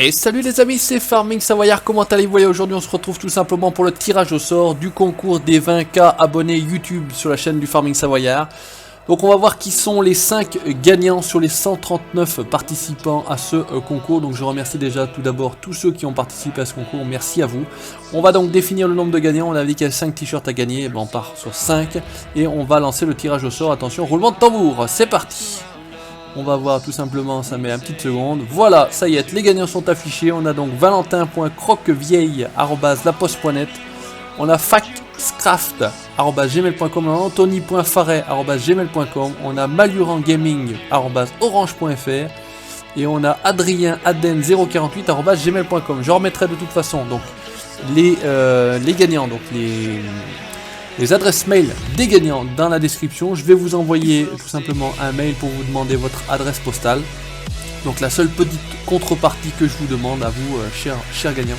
Et salut les amis, c'est Farming Savoyard, comment allez-vous? Et aujourd'hui on se retrouve tout simplement pour le tirage au sort du concours des 20K abonnés YouTube sur la chaîne du Farming Savoyard. Donc on va voir qui sont les 5 gagnants sur les 139 participants à ce concours. Donc je remercie déjà tout d'abord tous ceux qui ont participé à ce concours, merci à vous. On va donc définir le nombre de gagnants, on a dit qu'il y a 5 t-shirts à gagner, et ben on part sur 5 et on va lancer le tirage au sort. Attention, roulement de tambour, c'est parti. On va voir tout simplement, ça met une petite seconde. Voilà, ça y est, les gagnants sont affichés. On a donc valentin.croquevieille@laposte.net. On a faxcraft@gmail.com. On a anthony.faret@gmail.com. On a malurangaming@orange.fr. Et on a adrienaden048@gmail.com. Je remettrai de toute façon donc les gagnants, donc les adresses mail des gagnants dans la description. Je vais vous envoyer tout simplement un mail pour vous demander votre adresse postale. Donc la seule petite contrepartie que je vous demande à vous, chers gagnants,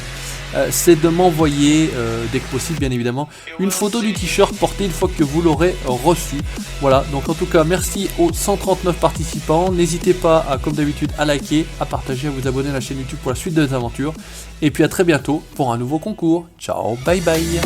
c'est de m'envoyer, dès que possible bien évidemment, une photo du t-shirt porté une fois que vous l'aurez reçu. Voilà, donc en tout cas merci aux 139 participants. N'hésitez pas, comme d'habitude, à liker, à partager, à vous abonner à la chaîne YouTube pour la suite des aventures. Et puis à très bientôt pour un nouveau concours. Ciao, bye bye.